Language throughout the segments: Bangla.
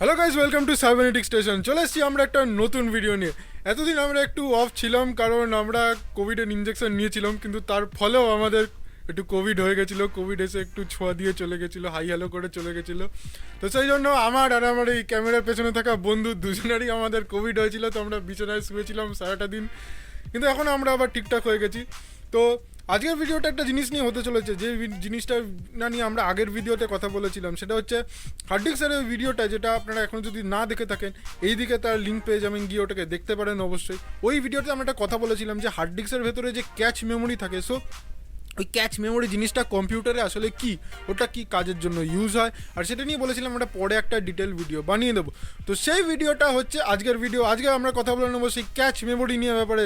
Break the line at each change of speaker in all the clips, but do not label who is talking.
Hello guys, welcome to cybernetic station. চলে এসেছি আমরা একটা নতুন ভিডিও নিয়ে। এতদিন আমরা একটু অফ ছিলাম কারণ আমরা কোভিডের ইঞ্জেকশন নিয়েছিলাম, কিন্তু তার ফলেও আমাদের একটু কোভিড হয়ে গেছিলো। কোভিড এসে একটু ছোঁয়া দিয়ে চলে গেছিলো, হাই হ্যালো করে চলে গেছিলো। তো সেই জন্য আমার এই ক্যামেরার পেছনে থাকা বন্ধু দুজনেরই আমাদের কোভিড হয়েছিল। তো আমরা বিছানায় শুয়েছিলাম সারাটা দিন, কিন্তু এখন আমরা আবার ঠিকঠাক হয়ে গেছি। তো আজকের ভিডিওটা একটা জিনিস নিয়ে হতে চলেছে, যে জিনিসটা না নিয়ে আমরা আগের ভিডিওতে কথা বলেছিলাম, সেটা হচ্ছে হার্ডডিস্কের ওই ভিডিওটা, যেটা আপনারা এখন যদি না দেখে থাকেন এই দিকে তার লিঙ্ক পেয়ে যাবেন, গিয়ে ওটাকে দেখতে পারেন অবশ্যই। ওই ভিডিওতে আমরা একটা কথা বলেছিলাম যে হার্ডডিস্কের ভেতরে যে ক্যাচ মেমোরি থাকে, সো ওই ক্যাচ মেমোরি জিনিসটা কম্পিউটারে আসলে কি, ওটা কি কাজের জন্য ইউজ হয়, আর সেটা নিয়ে বলেছিলাম আমরা পরে একটা ডিটেল ভিডিও বানিয়ে দেবো। তো সেই ভিডিওটা হচ্ছে আজকের ভিডিও। আজকে আমরা কথা বলে নেবো সেই ক্যাচ মেমোরি নিয়ে ব্যাপারে।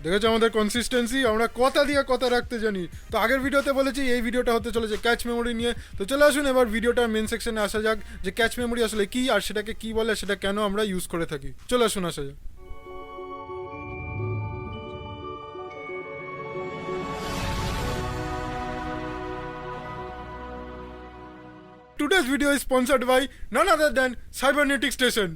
দেখেছো আমাদের কনসিস্টেন্সি, আমরা কথা দিয়ে কথা রাখতে জানি। তো আগের ভিডিওতে বলেছি এই ভিডিওটা হতে চলেছে ক্যাচ মেমোরি নিয়ে। তো চলে আসুন এবার ভিডিওটার মেন সেকশনে আসা যাক, যে ক্যাচ মেমোরি আসলে কি, আর সেটাকে কি বলে, সেটা কেন আমরা ইউজ করে থাকি। চলে আসুন, আসা যাক। Today's video is sponsored by none other than Cybernetic Station.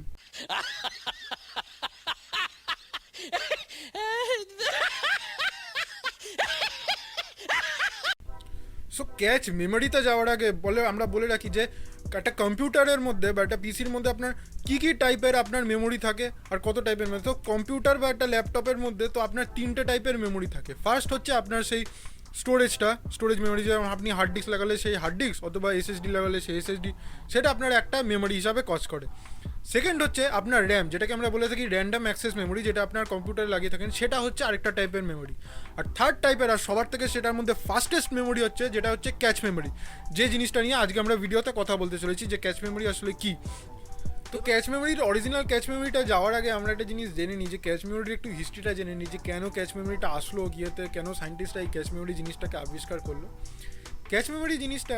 So cache মেমোরিতে যাওয়ার আগে আমরা বলে রাখি যে একটা কম্পিউটারের মধ্যে বা একটা পিসির মধ্যে আপনার কী কী টাইপের আপনার মেমোরি থাকে আর কত টাইপের মেমোরি। তো কম্পিউটার বা একটা ল্যাপটপের মধ্যে তো আপনার তিনটে টাইপের মেমোরি থাকে। ফার্স্ট হচ্ছে আপনার সেই স্টোরেজ মেমোরি, যেমন আপনি হার্ড ডিস্ক লাগালে সেই হার্ড ডিস্ক, অথবা এসএসডি লাগালে সেই এসএসডি, সেটা আপনার একটা মেমোরি হিসাবে কাজ করে। সেকেন্ড হচ্ছে আপনার র্যাম, যেটাকে আমরা বলে থাকি র্যান্ডম অ্যাক্সেস মেমোরি, যেটা আপনার কম্পিউটারে লাগিয়ে থাকেন, সেটা হচ্ছে আরেকটা টাইপের মেমোরি। আর থার্ড টাইপের, আর সবার থেকে সেটার মধ্যে ফাস্টেস্ট মেমোরি হচ্ছে, যেটা হচ্ছে ক্যাচ মেমোরি, যে জিনিসটা নিয়ে আজকে আমরা ভিডিওতে কথা বলতে চলেছি, যে ক্যাচ মেমোরি আসলে কি। তো ক্যাচ মেমোরির অরিজিনাল ক্যাচ মেমোরিটা যাওয়ার আগে আমরা একটা জিনিস জেনে নিই, যে ক্যাচ মেমোরির একটু হিস্ট্রিটা জেনে নিই, যে কেন ক্যাচ মেমোরিটা আসলো গিয়েতে, কেন সায়েন্টিস্টরা এই ক্যাচ মেমোরি জিনিসটাকে আবিষ্কার করলো। ক্যাচ মেমোরি জিনিসটা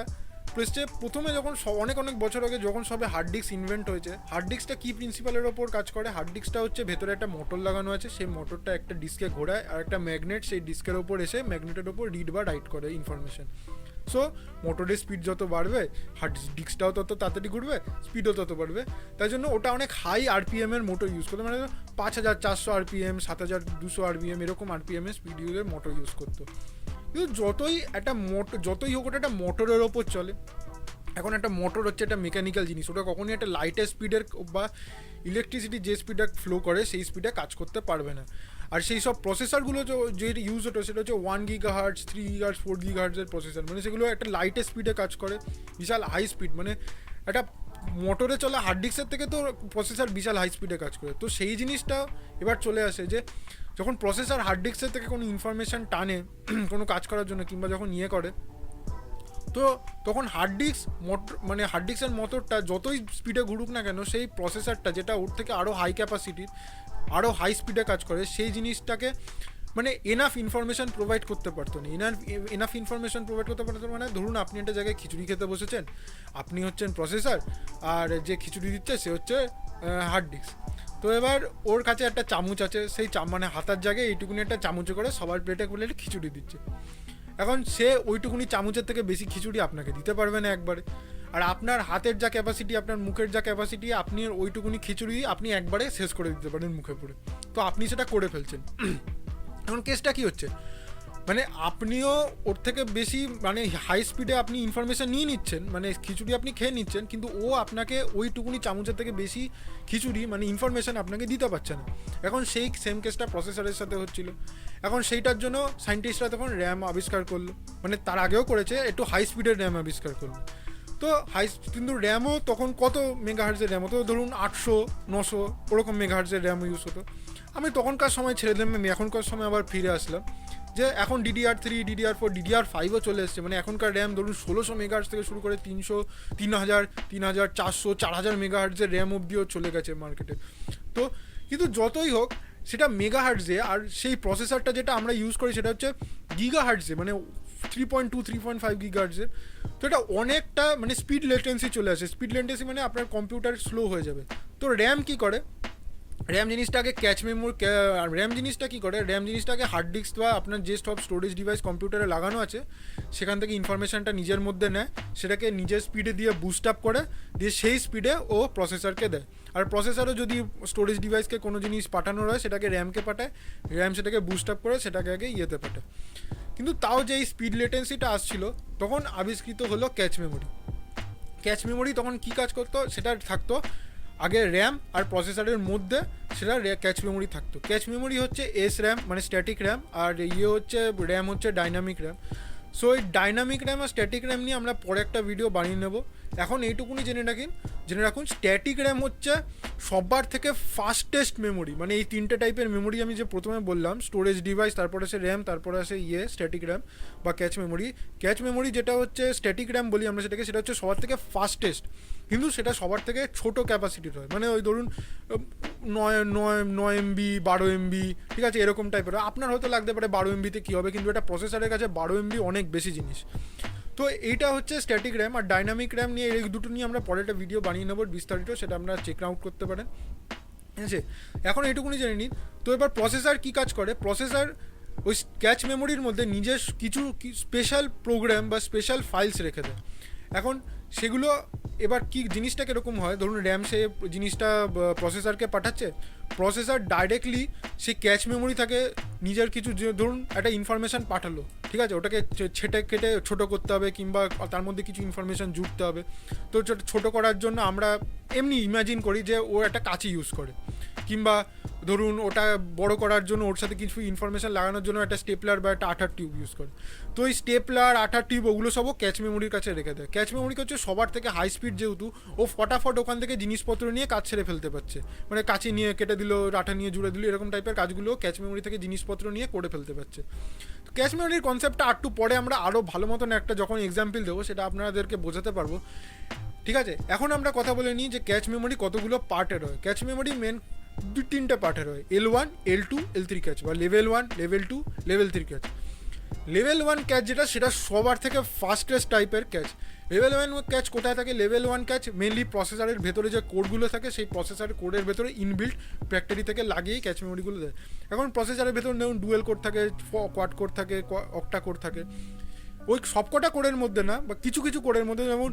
প্রথমে যখন অনেক বছর আগে যখন সবে হার্ড ডিস্ক ইনভেন্ট হয়েছে, হার্ড ডিস্কটা কী প্রিন্সিপালের ওপর কাজ করে, হার্ড ডিস্কটা হচ্ছে ভেতরে একটা মোটর লাগানো আছে, সেই মোটরটা একটা ডিস্কে ঘোরায়, আর একটা ম্যাগনেট সেই ডিস্কের ওপর এসে ম্যাগনেটের ওপর রিড বা রাইট করে ইনফরমেশন। সো মোটরের স্পিড যত বাড়বে, হার্ড ডিস্কটাও তত তাড়াতাড়ি ঘুরবে, স্পিডও তত বাড়বে। তাই জন্য ওটা অনেক হাই আরপিএমের মোটর ইউজ করতো, মানে 5400 আরপিএম, 7200 আরপিএম, এরকম আরপিএমের স্পিড ইউজের মোটর ইউজ করতো। কিন্তু যতই হোক ওটা একটা মোটরের ওপর চলে। এখন একটা মোটর হচ্ছে একটা মেকানিক্যাল জিনিস, ওটা কখনই একটা লাইটের স্পিডের বা ইলেকট্রিসিটি যে স্পিডে ফ্লো করে সেই স্পিডে কাজ করতে পারবে না। আর সেই সব প্রসেসরগুলো যে ইউজ হতো, সেটা হচ্ছে 1 GHz, 3 GHz, 4 GHz প্রসেসর, মানে সেগুলো একটা লাইটের স্পিডে কাজ করে, বিশাল হাই স্পিড, মানে একটা মোটরে চলা হার্ড ডিস্কের থেকে তো প্রসেসর বিশাল হাই স্পিডে কাজ করে। তো সেই জিনিসটা এবার চলে আসে, যে যখন প্রসেসর হার্ড ডিস্কের থেকে কোনো ইনফরমেশান টানে কোনো কাজ করার জন্য, কিংবা যখন করে, তো তখন হার্ড ডিস্কের মোটরটা যতই স্পিডে ঘুরুক না কেন, সেই প্রসেসরটা যেটা ওর থেকে আরও হাই ক্যাপাসিটির, আরও হাই স্পিডে কাজ করে, সেই জিনিসটাকে মানে এনাফ ইনফরমেশান প্রোভাইড করতে পারতো না। এনাফ ইনফরমেশান প্রোভাইড করতে পারতো, মানে ধরুন আপনি একটা জায়গায় খিচুড়ি খেতে বসেছেন, আপনি হচ্ছেন প্রসেসর, আর যে খিচুড়ি দিচ্ছে সে হচ্ছে হার্ড ডিস্ক। তো এবার ওর কাছে একটা চামচ আছে, সেই হাতার জায়গায় এইটুকুনি একটা চামচে করে সবার প্লেটে খিচুড়ি দিচ্ছে। এখন সে ওইটুকুনি চামচের থেকে বেশি খিচুড়ি আপনাকে দিতে পারবে না একবারে। আর আপনার হাতের যা ক্যাপাসিটি, আপনার মুখের যা ক্যাপাসিটি, আপনি ওইটুকুনি খিচুড়ি আপনি একবারে শেষ করে দিতে পারেন মুখে পড়ে। তো আপনি সেটা করে ফেলছেন। এখন কেসটা কি হচ্ছে, মানে আপনিও ওর থেকে বেশি হাই স্পিডে আপনি ইনফরমেশান নিয়ে নিচ্ছেন, মানে খিচুড়ি আপনি খেয়ে নিচ্ছেন, কিন্তু ও আপনাকে ওইটুকুনি চামচের থেকে বেশি খিচুড়ি ইনফরমেশান আপনাকে দিতে পারছে না। এখন সেই সেম কেসটা প্রসেসরের সাথে হচ্ছিল। এখন সেইটার জন্য সায়েন্টিস্টরা তখন র্যাম আবিষ্কার করলো, তার আগেও করেছে, একটু হাই স্পিডের র্যাম আবিষ্কার করলো। তো কিন্তু র্যামও তখন কত মেগাহার্জের র্যাম হতো, ধরুন 800, 900 ওরকম মেগাহার্জের র্যাম ইউজ হতো। আমি তখনকার সময় ছেড়ে দিলাম, আমি এখনকার সময় আবার ফিরে আসলাম, যে এখন DDR3, DDR4, DDR5ও চলে এসছে। এখনকার র্যাম ধরুন 1600 মেগাহার্জ থেকে শুরু করে 300, 3000, 3400, 4000 মেগাহার্জের র্যাম অবধিও চলে গেছে মার্কেটে। তো কিন্তু যতই হোক সেটা মেগাহার্জে, আর সেই প্রসেসরটা যেটা আমরা ইউজ করি সেটা হচ্ছে গিগাহার্জে, 3.2, 3.5 গিগাহার্জের। তো এটা অনেকটা স্পিড লেটেন্সি চলে আসে। স্পিড লেটেন্সি আপনার কম্পিউটার স্লো হয়ে যাবে। তো র্যাম কি করে, র্যাম জিনিসটাকে ক্যাচ মেমোরি, র্যাম জিনিসটা কী করে, র্যাম জিনিসটাকে হার্ড ডিস্ক বা আপনার যে সব স্টোরেজ ডিভাইস কম্পিউটারে লাগানো আছে সেখান থেকে ইনফরমেশানটা নিজের মধ্যে নেয়, সেটাকে নিজের স্পিডে দিয়ে বুস্ট আপ করে, দিয়ে সেই স্পিডে ও প্রসেসরকে দেয়। আর প্রসেসরও যদি স্টোরেজ ডিভাইসকে কোনো জিনিস পাঠানোর হয় সেটাকে র্যামকে পাঠায়, র্যাম সেটাকে বুস্ট আপ করে সেটাকে আগে ইয়েতে পাঠায়। কিন্তু তাও যে এই স্পিড লেটেন্সিটা আসছিল তখন আবিষ্কৃত হলো ক্যাচ মেমোরি। ক্যাচ মেমোরি তখন কী কাজ করতো, সেটা থাকতো আগে র্যাম আর প্রসেসরের মধ্যে, সেটা ক্যাচ মেমোরি থাকতো। ক্যাচ মেমোরি হচ্ছে এস র্যাম মানে স্ট্যাটিক র্যাম, আর হচ্ছে র্যাম হচ্ছে ডাইনামিক র্যাম। সো এই ডাইনামিক র্যাম আর স্ট্যাটিক র্যাম নিয়ে আমরা পরে একটা ভিডিও বানিয়ে নেব। এখন এইটুকুনি জেনে রাখুন স্ট্যাটিক র্যাম হচ্ছে সবার থেকে ফাস্টেস্ট মেমোরি। মানে এই তিনটে টাইপের মেমোরি আমি যে প্রথমে বললাম, স্টোরেজ ডিভাইস, তারপরে আসে র্যাম, তারপরে আসে স্ট্যাটিক র্যাম বা ক্যাচ মেমোরি। ক্যাচ মেমোরি যেটা হচ্ছে স্ট্যাটিক র্যাম বলি আমরা সেটাকে, সেটা হচ্ছে সবার থেকে ফাস্টেস্ট, কিন্তু সেটা সবার থেকে ছোটো ক্যাপাসিটির হয়। মানে ওই ধরুন 9 MB 12 MB, ঠিক আছে, এরকম টাইপের। আপনার হয়তো লাগতে পারে 12 MBতে কী হবে, কিন্তু এটা প্রসেসরের কাছে 12 MB অনেক বেশি জিনিস। তো এইটা হচ্ছে স্ট্যাটিক র্যাম। আর ডাইনামিক র্যাম নিয়ে এই দুটো নিয়ে আমরা পরে একটা ভিডিও বানিয়ে নেবো বিস্তারিত, সেটা আমরা চেক আউট করতে পারেন, ঠিক আছে। এখন এইটুকুনি জেনে নিন। তো এবার প্রসেসর কী কাজ করে, প্রসেসর ওই ক্যাচ মেমোরির মধ্যে নিজের কিছু স্পেশাল প্রোগ্রাম বা স্পেশাল ফাইলস রেখে দেয়। এখন সেগুলো এবার কি জিনিসটা কীরকম হয়, ধরুন র্যাম সে জিনিসটা প্রসেসরকে পাঠাচ্ছে, প্রসেসর ডাইরেক্টলি সেই ক্যাচ মেমোরি থাকে নিজের কিছু, ধরুন একটা ইনফরমেশান পাঠালো, ঠিক আছে, ওটাকে কেটে ছোটো করতে হবে কিংবা তার মধ্যে কিছু ইনফরমেশান জুড়তে হবে। তো ছোটো করার জন্য আমরা এমনি ইমাজিন করি যে ও একটা কাঁচি ইউজ করে, কিংবা ধরুন ওটা বড় করার জন্য ওর সাথে কিছু ইনফরমেশান লাগানোর জন্য একটা স্টেপলার বা একটা আঠার টিউব ইউজ করে। তো এই স্টেপলার, আঠার টিউব ওগুলো সবও ক্যাচ মেমোরির কাছে রেখে দেয়। ক্যাচ মেমোরিকে হচ্ছে সবার থেকে হাই স্পিড, যেহেতু ও ফটাফট ওখান থেকে জিনিসপত্র নিয়ে কাজ ছেড়ে ফেলতে পারছে, মানে কাঁচি নিয়ে কেটে দিল, আঠা নিয়ে জুড়ে দিল, এরকম টাইপের কাজগুলো ক্যাচ মেমোরি থেকে জিনিসপত্র নিয়ে করে ফেলতে পারছে। ক্যাচ মেমোরির কনসেপ্টটা একটু পরে আমরা আরও ভালো মতন একটা যখন এক্সাম্পল দেবো সেটা আপনাদেরকে বোঝাতে পারবো, ঠিক আছে। এখন আমরা কথা বলে নিই যে ক্যাচ মেমোরি কতগুলো পার্টের হয়। ক্যাচ মেমোরি মেন 2-3টে পার্টের হয়, L1, L2, L3 ক্যাচ, বা level 1, level 2, level 3 catch. Level 1 catch যেটা, সেটা সবার থেকে ফাস্টেস্ট টাইপের ক্যাচ। লেভেল 1 ক্যাচ কোথায় থাকে, লেভেল 1 ক্যাচ মেনলি প্রসেসরের ভেতরে যে কোডগুলো থাকে সেই প্রসেসরের কোডের ভেতরে ইনবিল্ট ফ্যাক্টরি থেকে লাগিয়েই ক্যাচ মেমোরিগুলো দেয়। এখন প্রসেসরের ভেতরে দেখুন ডুয়েল কোড থাকে, কোয়াড কোড থাকে, অক্টা কোড থাকে। ওই সবকটা কোডের মধ্যে না, বা কিছু কিছু কোডের মধ্যে, যেমন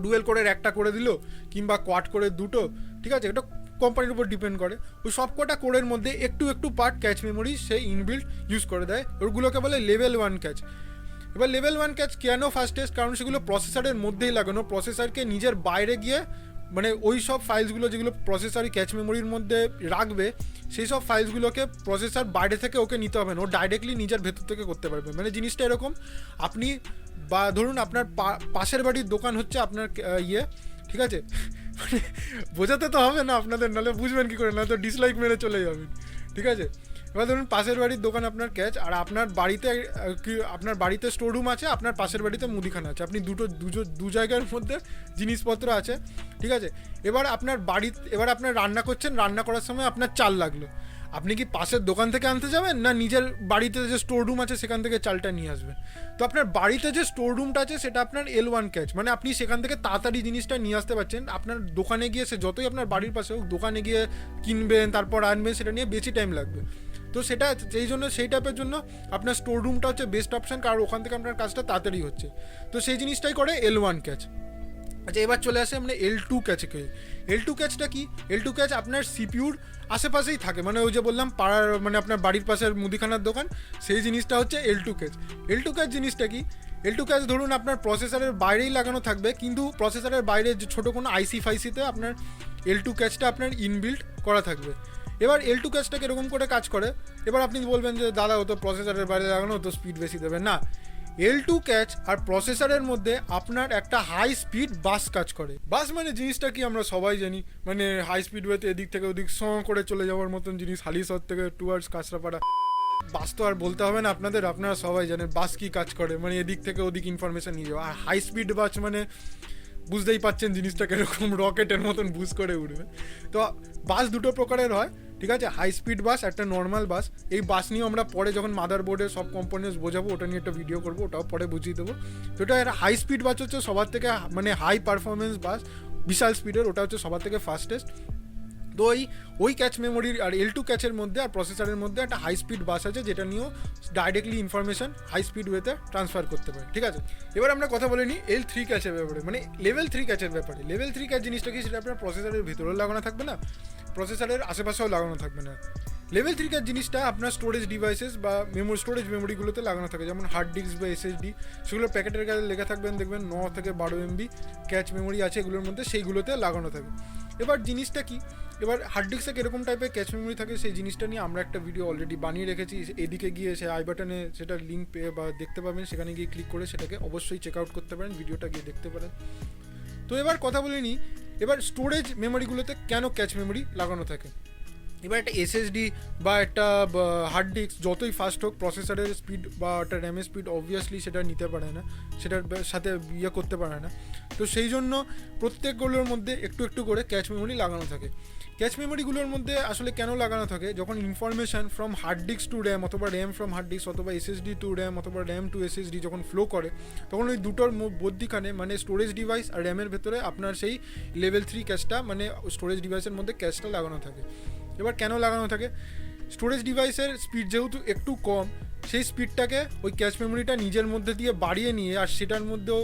ডুয়েল কোডের একটা করে দিল কিংবা কোয়াড কোডের দুটো, ঠিক আছে, এটা কোম্পানির উপর ডিপেন্ড করে। ওই সবকটা কোডের মধ্যে একটু একটু পার্ট ক্যাচ মেমোরি সেই ইনবিল্ট ইউজ করে দেয়, ওগুলোকে বলে লেভেল 1 ক্যাচ। এবার লেভেল 1 ক্যাচ কেন ফাস্টেস্ট, কারণ সেগুলো প্রসেসরের মধ্যেই লাগানো, প্রসেসরকে নিজের বাইরে গিয়ে, মানে ওই সব ফাইলসগুলো যেগুলো প্রসেসরই ক্যাচ মেমোরির মধ্যে রাখবে সেই সব ফাইলসগুলোকে প্রসেসর বাইরে থেকে ওকে নিতে হবে না, ও ডাইরেক্টলি নিজের ভেতর থেকে করতে পারবে। মানে জিনিসটা এরকম, আপনি বা ধরুন আপনার পাশের বাড়ির দোকান হচ্ছে আপনার ঠিক আছে, মানে বোঝাতে তো হবে না আপনাদের, নাহলে বুঝবেন কী করে, না তো ডিসলাইক মেরে চলে যাবেন, ঠিক আছে। এবার ধরুন পাশের বাড়ির দোকান আপনার ক্যাচ, আর আপনার বাড়িতে স্টোর রুম আছে, আপনার পাশের বাড়িতে মুদিখানা আছে, আপনি দু জায়গার মধ্যে জিনিসপত্র আছে, ঠিক আছে। এবার আপনার রান্না করছেন, রান্না করার সময় আপনার চাল লাগলো, আপনি কি পাশের দোকান থেকে আনতে যাবেন, না নিজের বাড়িতে যে স্টোর রুম আছে সেখান থেকে চালটা নিয়ে আসবেন? তো আপনার বাড়িতে যে স্টোর রুমটা আছে সেটা আপনার L1 ক্যাচ, মানে আপনি সেখান থেকে তাড়াতাড়ি জিনিসটা নিয়ে আসতে পারছেন। আপনার দোকানে গিয়ে, সে যতই আপনার বাড়ির পাশে হোক, দোকানে গিয়ে কিনবেন তারপর আনবেন, সেটা নিয়ে বেশি টাইম লাগবে। তো সেটা সেই টাইপের জন্য আপনার স্টোর রুমটা হচ্ছে বেস্ট অপশান, কারণ ওখান থেকে আপনার কাজটা তাড়াতাড়ি হচ্ছে। তো সেই জিনিসটাই করে L1 ক্যাচ। আচ্ছা, এবার চলে আসে আমরা L2 ক্যাচে। L2 ক্যাচটা কি? L2 ক্যাচ আপনার সিপিউর আশেপাশেই থাকে, মানে ওই যে বললাম পাড়ার, মানে আপনার বাড়ির পাশের মুদিখানার দোকান, সেই জিনিসটা হচ্ছে L2 ক্যাচ। L2 ক্যাচ জিনিসটা কি? L2 ক্যাচ ধরুন আপনার প্রসেসরের বাইরেই লাগানো থাকবে, কিন্তু প্রসেসরের বাইরে যে ছোটো কোনো আইসি ফাইসিতে আপনার L2 ক্যাচটা আপনার ইনবিল্ট করা থাকবে। এবার L2 ক্যাচটা কীরকম করে কাজ করে? এবার আপনি বলবেন যে দাদা ও তো প্রসেসরের বাইরে লাগানো, তো স্পিড বেশি দেবে না। L2 ক্যাচ আর প্রসেসরের মধ্যে আপনার একটা হাই স্পিড বাস কাজ করে। বাস মানে জিনিসটা কি আমরা সবাই জানি, মানে হাই স্পিড ওয়েতে এদিক থেকে ওদিক করে চলে যাওয়ার মতন জিনিস, হালিশহর থেকে টুয়ার্ডস কাঁচরাপাড়া। বাস তো আর বলতে হবে না আপনারা সবাই জানেন বাস কি কাজ করে, মানে এদিক থেকে ওদিক ইনফরমেশন নিয়ে যাওয়া। আর হাই স্পিড বাস মানে বুঝতেই পাচ্ছেন জিনিসটা কিরকম, রকেটের মতন বুঝ করে উঠবে। তো বাস দুটো প্রকারের হয়, ঠিক আছে, হাই স্পিড বাস, একটা নর্মাল বাস। এই বাস নিয়ে আমরা পরে যখন মাদারবোর্ডের সব কম্পোনেন্টস বোঝাবো, ওটা নিয়ে একটা ভিডিও করবো, ওটাও পরে বুঝিয়ে দেবো। তো এটা হাই স্পিড বাস হচ্ছে সবার থেকে, মানে হাই পারফরমেন্স বাস, বিশাল স্পিডের, ওটা হচ্ছে সবার থেকে ফাস্টেস্ট। তো ওই ক্যাচ মেমোরির আর L2 ক্যাচের মধ্যে আর প্রসেসরের মধ্যে একটা হাই স্পিড বাস আছে, যেটা নিয়েও ডাইরেক্টলি ইনফরমেশন হাই স্পিড ওয়েতে ট্রান্সফার করতে পারে। ঠিক আছে, এবার আমরা কথা বলে নিই L3 ক্যাচের ব্যাপারে, মানে লেভেল 3 ক্যাচের ব্যাপারে। লেভেল 3 ক্যাচ জিনিসটা কি, সেটা আপনার প্রসেসরের ভিতরেও লাগানো থাকবে না, প্রসেসরের আশেপাশেও লাগানো থাকবে না। লেভেল 3 ক্যাচ জিনিসটা আপনার স্টোরেজ ডিভাইসেস বা স্টোরেজ মেমোরিগুলোতে লাগানো থাকে, যেমন হার্ড ডিস্ক বা SSD, সেগুলো প্যাকেটের কাছে লেখা থাকবেন, দেখবেন 9 থেকে 12 MB ক্যাচ মেমোরি আছে এগুলোর মধ্যে, সেইগুলোতে লাগানো থাকে। এবার জিনিসটা কি, এবার হার্ড ডিস্কে কীরকম টাইপের ক্যাচ মেমোরি থাকে সেই জিনিসটা নিয়ে আমরা একটা ভিডিও অলরেডি বানিয়ে রেখেছি, এদিকে গিয়ে সে আই বাটনে সেটা লিঙ্ক পেয়ে বা দেখতে পাবেন, সেখানে গিয়ে ক্লিক করে সেটাকে অবশ্যই চেক আউট করতে পারেন, ভিডিওটা গিয়ে দেখতে পারেন। তো এবার কথা বলে নিই, এবার স্টোরেজ মেমোরিগুলোতে কেন ক্যাচ মেমোরি লাগানো থাকে। এবার একটা SSD বা একটা হার্ড ডিস্ক যতই ফাস্ট হোক, প্রসেসরের স্পিড বা একটা র্যামের স্পিড অবভিয়াসলি সেটা নিতে পারে না, সেটার সাথে করতে পারে না। তো সেই জন্য প্রত্যেকগুলোর মধ্যে একটু একটু করে ক্যাচ মেমোরি লাগানো থাকে। ক্যাচ মেমোরিগুলোর মধ্যে আসলে কেন লাগানো থাকে, যখন information from hard disk to RAM, অথবা র্যাম ফ্রম হার্ড ডিস্ক, অথবা SSD টু র্যাম, অথবা র্যাম টু SSD যখন ফ্লো করে, তখন ওই দুটোর মধ্যিখানে মানে স্টোরেজ ডিভাইস আর র্যামের ভেতরে আপনার সেই লেভেল 3 ক্যাচটা, মানে স্টোরেজ ডিভাইসের মধ্যে ক্যাচটা লাগানো থাকে। এবার কেন লাগানো থাকে, স্টোরেজ ডিভাইসের স্পিড যেহেতু একটু কম, সেই স্পিডটাকে ওই ক্যাচ মেমোরিটা নিজের মধ্যে দিয়ে বাড়িয়ে নিয়ে, আর সেটার মধ্যেও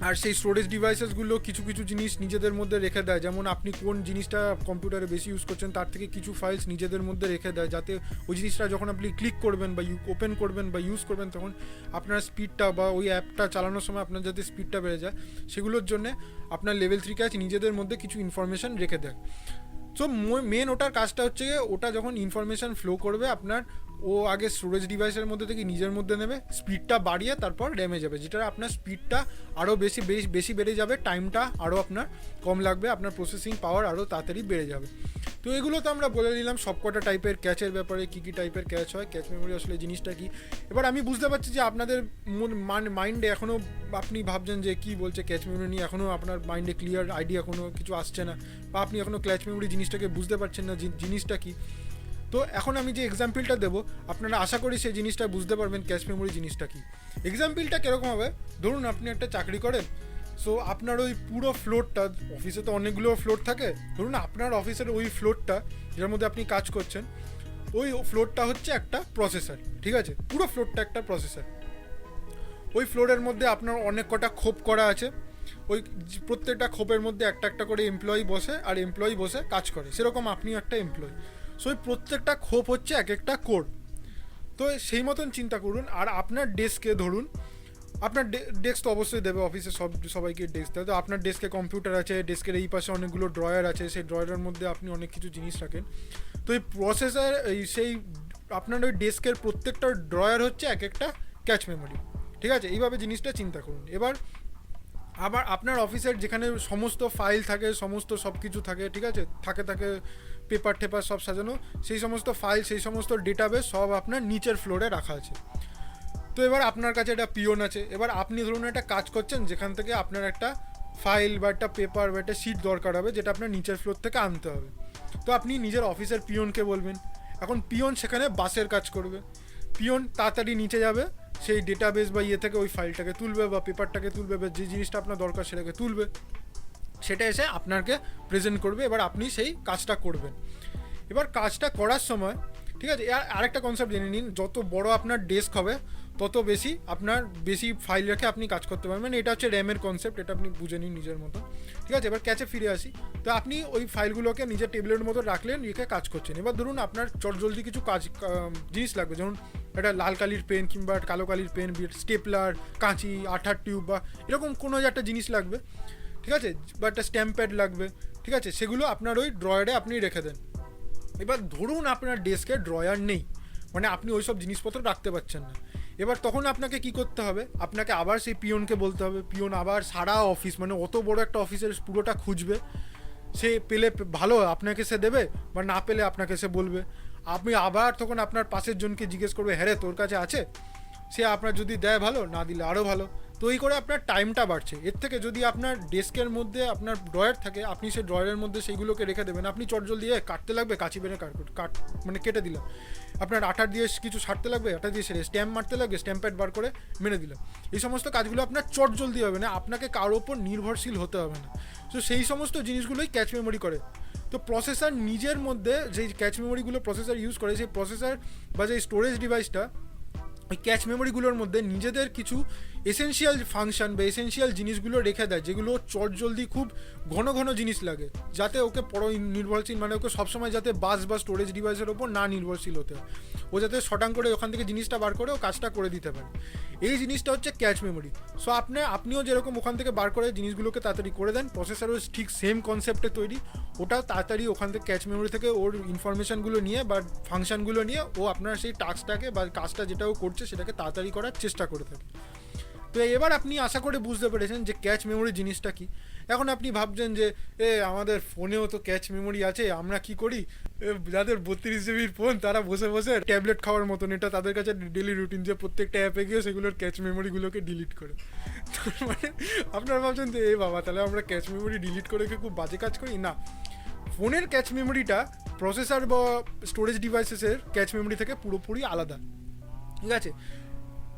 আর সেই স্টোরেজ ডিভাইসেসগুলো কিছু কিছু জিনিস নিজেদের মধ্যে রেখে দেয়, যেমন আপনি কোন জিনিসটা কম্পিউটারে বেশি ইউজ করছেন তার থেকে কিছু ফাইলস নিজেদের মধ্যে রেখে দেয়, যাতে ওই জিনিসটা যখন আপনি ক্লিক করবেন বা ওপেন করবেন বা ইউজ করবেন, তখন আপনার স্পিডটা বা ওই অ্যাপটা চালানোর সময় আপনার যাতে স্পিডটা বেড়ে যায়, সেগুলোর জন্য আপনার লেভেল 3 ক্যাচ নিজেদের মধ্যে কিছু ইনফরমেশান রেখে দেয়। সো মেন ওটার কাজটা হচ্ছে গিয়ে, ওটা যখন ইনফরমেশান ফ্লো করবে আপনার, ও আগে স্টোরেজ ডিভাইসের মধ্যে থেকে নিজের মধ্যে নেবে, স্পিডটা বাড়িয়ে তারপর র্যামে যাবে, যেটা আপনার স্পিডটা আরও বেশি বেড়ে যাবে, টাইমটা আরও আপনার কম লাগবে, আপনার প্রসেসিং পাওয়ার আরও তাড়াতাড়ি বেড়ে যাবে। তো এগুলো তো আমরা বলে দিলাম সবকটা টাইপের ক্যাচের ব্যাপারে, কী কী টাইপের ক্যাচ হয়, ক্যাচ মেমোরি আসলে জিনিসটা কি। এবার আমি বুঝতে পারছি যে আপনাদের মাইন্ডে এখনও আপনি ভাবছেন যে কী বলছে ক্যাচ মেমোরি নিয়ে, এখনও আপনার মাইন্ডে ক্লিয়ার আইডিয়া কোনো কিছু আসছে না, বা আপনি এখনও ক্যাচ মেমোরি জিনিসটাকে বুঝতে পারছেন না জিনিসটা কী। তো এখন আমি যে এক্সাম্পলটা দেবো, আপনারা আশা করি সেই জিনিসটা বুঝতে পারবেন ক্যাচ মেমোরি জিনিসটা কী। এক্সাম্পলটা কীরকম হবে, ধরুন আপনি একটা চাকরি করেন, সো আপনার ওই পুরো ফ্লোরটা, অফিসে তো অনেকগুলো ফ্লোর থাকে, ধরুন আপনার অফিসের ওই ফ্লোরটা যার মধ্যে আপনি কাজ করছেন, ওই ফ্লোরটা হচ্ছে একটা প্রসেসর। ঠিক আছে, পুরো ফ্লোরটা একটা প্রসেসর। ওই ফ্লোরের মধ্যে আপনার অনেক কটা খোপ করা আছে, ওই প্রত্যেকটা খোপের মধ্যে একটা একটা করে এমপ্লয়ি বসে, আর এমপ্লয়ি বসে কাজ করে, সেরকম আপনিও একটা এমপ্লয়ি। সো ওই প্রত্যেকটা খোপ হচ্ছে এক একটা কোড। তো সেই মতন চিন্তা করুন। আর আপনার ডেস্কে ধরুন, আপনার ডেস্ক তো অবশ্যই দেবে, অফিসে সবাইকে ডেস্ক দেয়, তো আপনার ডেস্কে কম্পিউটার আছে, ডেস্কের এই পাশে অনেকগুলো ড্রয়ার আছে, সেই ড্রয়ারের মধ্যে আপনি অনেক কিছু জিনিস রাখেন। তো এই প্রসেসর, সেই আপনার ওই ডেস্কের প্রত্যেকটা ড্রয়ার হচ্ছে এক একটা ক্যাচ মেমোরি। ঠিক আছে, এইভাবে জিনিসটা চিন্তা করুন। এবার আবার আপনার অফিসের যেখানে সমস্ত ফাইল থাকে, সমস্ত সব কিছু থাকে, ঠিক আছে, থাকে পেপার টেপার সব সাজানো, সেই সমস্ত ফাইল, সেই সমস্ত ডেটাবেস সব আপনার নিচের ফ্লোরে রাখা আছে। তো এবার আপনার কাছে একটা পিওন আছে, এবার আপনি ধরুন একটা কাজ করছেন যেখান থেকে আপনার একটা ফাইল বা একটা পেপার বা একটা শিট দরকার হবে, যেটা আপনার নিচের ফ্লোর থেকে আনতে হবে। তো আপনি নিজের অফিসের পিওনকে বলবেন, এখন পিওন সেখানে বাসের কাজ করবে, পিওন তাড়াতাড়ি নিচে যাবে, সেই ডেটাবেস বা থেকে ওই ফাইলটাকে তুলবে বা পেপারটাকে তুলবে, বা যে জিনিসটা আপনার দরকার সেটাকে তুলবে, সেটা এসে আপনাকে প্রেজেন্ট করবে, এবার আপনি সেই কাজটা করবেন। এবার কাজটা করার সময়, ঠিক আছে, আরেকটা কনসেপ্ট জেনে নিন, যত বড় আপনার ডেস্ক হবে তত বেশি ফাইল রেখে আপনি কাজ করতে পারবেন। এটা হচ্ছে র্যামের কনসেপ্ট, এটা আপনি বুঝে নিন নিজের মতো। ঠিক আছে, এবার ক্যাচে ফিরে আসি। তো আপনি ওই ফাইলগুলোকে নিজের টেবিলের মতো রাখলেন, রেখে কাজ করছেন। এবার ধরুন আপনার চটজলদি কিছু জিনিস লাগবে, যেমন একটা লাল কালির পেন কিংবা কালো কালির পেন, স্টেপলার, কাঁচি, আঠার টিউব বা এরকম কোনো একটা জিনিস লাগবে, ঠিক আছে, বা একটা স্ট্যাম্প প্যাড লাগবে। ঠিক আছে, সেগুলো আপনার ওই ড্রয়ারে আপনি রেখে দেন। এবার ধরুন আপনার ডেস্কে ড্রয়ার নেই, মানে আপনি ওই সব জিনিসপত্র রাখতে পারছেন না। এবার তখন আপনাকে কি করতে হবে, আপনাকে আবার সেই পিওনকে বলতে হবে, পিওন আবার সারা অফিস, মানে অত বড় একটা অফিসের পুরোটা খুঁজবে, সে পেলে ভালো আপনাকে সে দেবে, বা না পেলে আপনাকে সে বলবে। আপনি আবার তখন আপনার পাশের জনকে জিজ্ঞেস করবে, হ্যাঁ রে তোর কাছে আছে, সে আপনার যদি দেয় ভালো, না দিলে আরও ভালো। তো এই করে আপনার টাইমটা বাড়ছে। এর থেকে যদি আপনার ডেস্কের মধ্যে আপনার ড্রয়ার থাকে, আপনি সেই ড্রয়ারের মধ্যে সেইগুলোকে রেখে দেবেন। আপনি চটজলদি কাটতে লাগবে, কাঁচি বেনে মানে কেটে দিলাম। আপনার আঠার দিয়ে কিছু ছাড়তে লাগবে, আঠা দিয়ে সেরে স্ট্যাম্প মারতে লাগবে, স্ট্যাম্প প্যাড বার করে মেরে দিলাম। এই সমস্ত কাজগুলো আপনার চটজলদি হবে না, আপনাকে কারোর ওপর নির্ভরশীল হতে হবে না। তো সেই সমস্ত জিনিসগুলোই ক্যাচ মেমোরি করে। তো প্রসেসর নিজের মধ্যে যেই ক্যাচ মেমোরিগুলো প্রসেসর ইউজ করে, সেই প্রসেসর বা যে স্টোরেজ ডিভাইসটা ওই ক্যাচ মেমোরিগুলোর মধ্যে নিজেদের কিছু এসেনশিয়াল ফাংশন বা এসেনশিয়াল জিনিসগুলো রেখে দেয়, যেগুলো চটজলদি খুব ঘন ঘন জিনিস লাগে, যাতে ওকে পর নির্ভরশীল, মানে ওকে সবসময় যাতে বাস বা স্টোরেজ ডিভাইসের ওপর না নির্ভরশীল হতে হয়, ও যাতে শটাং করে ওখান থেকে জিনিসটা বার করে ও কাজটা করে দিতে পারে। এই জিনিসটা হচ্ছে ক্যাচ মেমোরি। সো আপনিও যেরকম ওখান থেকে বার করে জিনিসগুলোকে তাড়াতাড়ি করে দেন, প্রসেসরও ঠিক সেম কনসেপ্টে তৈরি, ওটাও তাড়াতাড়ি ওখান থেকে ক্যাচ মেমোরি থেকে ওর ইনফরমেশানগুলো নিয়ে বা ফাংশানগুলো নিয়ে ও আপনার সেই টাস্কটাকে বা কাজটা যেটা ও করছে সেটাকে তাড়াতাড়ি করার চেষ্টা করে থাকে। তো এবার আপনি আশা করে বুঝতে পেরেছেন যে ক্যাচ মেমোরি জিনিসটা কি। এখন আপনি ভাবছেন যে আমাদের ফোনেও তো ক্যাচ মেমোরি আছে, আমরা কি করি, যাদের 32 জিবির ফোন তারা বসে বসে ট্যাবলেট খাওয়ার মতন এটা তাদের কাছে ডেলি রুটিন, যে প্রত্যেকটা অ্যাপে গিয়ে সেগুলোর ক্যাচ মেমোরিগুলোকে ডিলিট করে। মানে আপনারা ভাবছেন যে বাবা তাহলে আমরা ক্যাচ মেমোরি ডিলিট করে খুব বাজে কাজ করি। না, ফোনের ক্যাচ মেমোরিটা প্রসেসর বা স্টোরেজ ডিভাইসেসের ক্যাচ মেমোরি থেকে পুরোপুরি আলাদা, ঠিক আছে।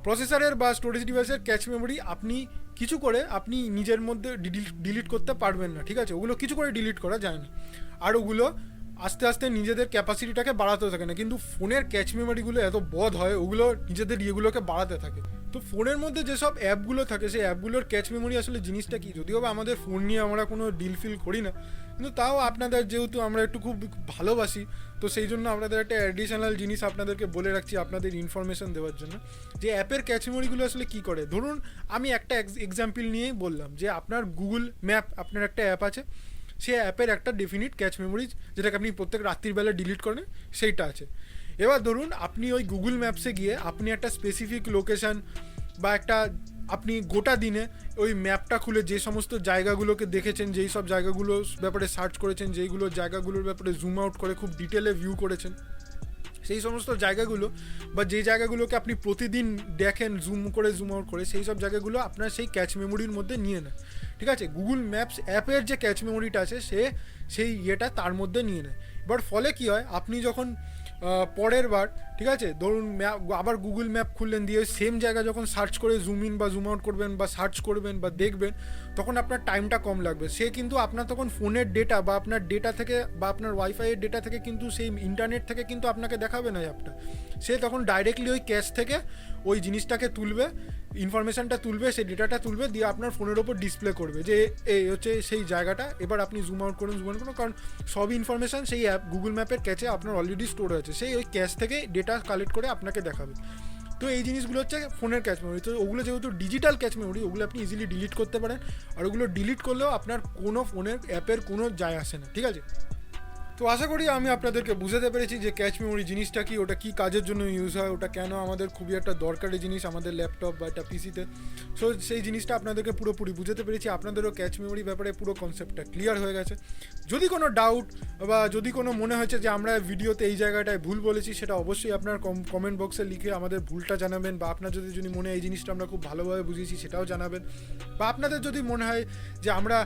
প্রসেসরের বা স্টোরেজ ডিভাইসের ক্যাচ মেমোরি আপনি কিছু করে আপনি নিজের মধ্যে ডিলিট করতে পারবেন না, ঠিক আছে, ওগুলো কিছু করে ডিলিট করা যায় না, আর ওগুলো আস্তে আস্তে নিজেদের ক্যাপাসিটিটাকে বাড়াতে থাকে না। কিন্তু ফোনের ক্যাচ মেমোরিগুলো এত বদ হয়, ওগুলো নিজেদের ইয়েগুলোকে বাড়াতে থাকে। তো ফোনের মধ্যে যেসব অ্যাপগুলো থাকে সেই অ্যাপগুলোর ক্যাচ মেমোরি আসলে জিনিসটা কি, যদিও বা আমাদের ফোন নিয়ে আমরা কোনো ডিল ফিল করি না, কিন্তু তাও আপনাদের যেহেতু আমরা একটু খুব ভালোবাসি, তো সেই জন্য আপনাদের একটা অ্যাডিশনাল জিনিস আপনাদেরকে বলে রাখছি আপনাদের ইনফরমেশন দেওয়ার জন্য, যে অ্যাপের ক্যাচ মেমোরিগুলো আসলে কী করে। ধরুন আমি একটা এক্সাম্পল নিয়েই বললাম যে আপনার গুগল ম্যাপ, আপনার একটা অ্যাপ আছে, সেই অ্যাপের একটা ডেফিনিট ক্যাচ মেমোরি যেটাকে আপনি প্রত্যেক রাত্রিবেলা ডিলিট করেন সেইটা আছে। এবার ধরুন আপনি ওই গুগল ম্যাপসে গিয়ে আপনি একটা স্পেসিফিক লোকেশান বা একটা আপনি গোটা দিনে ওই ম্যাপটা খুলে যে সমস্ত জায়গাগুলোকে দেখেছেন, যেই সব জায়গাগুলোর ব্যাপারে সার্চ করেছেন, যেইগুলো জায়গাগুলোর ব্যাপারে জুম আউট করে খুব ডিটেলে ভিউ করেছেন, সেই সমস্ত জায়গাগুলো বা যে জায়গাগুলোকে আপনি প্রতিদিন দেখেন জুম আউট করে, সেই সব জায়গাগুলো আপনার সেই ক্যাচ মেমোরির মধ্যে নিয়ে নেয়, ঠিক আছে। গুগল ম্যাপস অ্যাপের যে ক্যাচ মেমোরিটা আছে সেই ইয়েটা তার মধ্যে নিয়ে নেয়। বাট ফলে কী হয়, আপনি যখন পরের বার, ঠিক আছে, ধরুন আবার গুগল ম্যাপ খুললেন, দিয়ে সেম জায়গা যখন সার্চ করে জুম ইন বা জুম আউট করবেন বা সার্চ করবেন বা দেখবেন, তখন আপনার টাইমটা কম লাগবে। সে কিন্তু আপনার তখন ফোনের ডেটা বা আপনার ডেটা থেকে বা আপনার ওয়াইফাইয়ের ডেটা থেকে কিন্তু সেই ইন্টারনেট থেকে কিন্তু আপনাকে দেখাবে না অ্যাপটা, সে তখন ডাইরেক্টলি ওই ক্যাশ থেকে ওই জিনিসটাকে তুলবে, ইনফরমেশানটা তুলবে, সেই ডেটাটা তুলবে, দিয়ে আপনার ফোনের ওপর ডিসপ্লে করবে যে এই হচ্ছে সেই জায়গাটা, এবার আপনি জুম আউট করুন, কারণ সব ইনফরমেশান সেই অ্যাপ গুগল ম্যাপের ক্যাচে আপনার অলরেডি স্টোর হয়েছে, সেই ওই ক্যাশ থেকে ডেটা কালেক্ট করে আপনাকে দেখাবে। তো এই জিনিসগুলো হচ্ছে ফোনের ক্যাচ মেমোরি। তো ওগুলো যেহেতু ডিজিটাল ক্যাচ মেমোরি, ওগুলো আপনি ইজিলি ডিলিট করতে পারেন, আর ওগুলো ডিলিট করলেও আপনার কোনো ফোনের অ্যাপের কোনো যায় আসে না, ঠিক আছে। তো আশা করি আমি আপনাদেরকে বুঝাতে পেরেছি যে ক্যাচ মেমোরি জিনিসটা কি, ওটা কী কাজের জন্য ইউজ হয়, ওটা কেন আমাদের খুবই একটা দরকারি জিনিস আমাদের ল্যাপটপ বা একটা পিসিতে। সো সেই জিনিসটা আপনাদেরকে পুরোপুরি বুঝাতে পেরেছি, আপনাদেরও ক্যাচ মেমোরি ব্যাপারে পুরো কনসেপ্টটা ক্লিয়ার হয়ে গেছে। যদি কোনো ডাউট বা যদি কোনো মনে হয়েছে যে আমরা ভিডিওতে এই জায়গাটায় ভুল বলেছি, সেটা অবশ্যই আপনার কমেন্ট বক্সে লিখে আমাদের ভুলটা জানাবেন, বা আপনার যদি মনে হয় এই জিনিসটা আমরা খুব ভালোভাবে বুঝিয়েছি সেটাও জানাবেন, বা আপনাদের যদি মনে হয় যে আমরা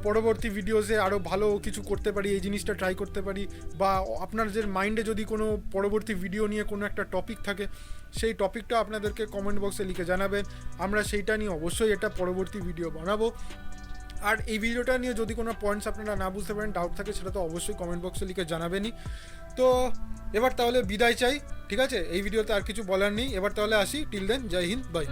পরবর্তী ভিডিওসে আরও ভালো কিছু করতে পারি, এই জিনিসটা ট্রাই করতে পারি, বা আপনার যে মাইন্ডে যদি কোনো পরবর্তী ভিডিও নিয়ে কোনো একটা টপিক থাকে, সেই টপিকটা আপনাদেরকে কমেন্ট বক্সে লিখে জানাবেন, আমরা সেইটা নিয়ে অবশ্যই একটা পরবর্তী ভিডিও বানাবো। আর এই ভিডিওটা নিয়ে যদি কোনো পয়েন্টস আপনারা না বুঝতে পারেন, ডাউট থাকে, সেটা তো অবশ্যই কমেন্ট বক্সে লিখে জানাবেনই। তো এবার তাহলে বিদায় চাই, ঠিক আছে, এই ভিডিওতে আর কিছু বলার নেই। এবার তাহলে আসি, till then, Jai Hind, by.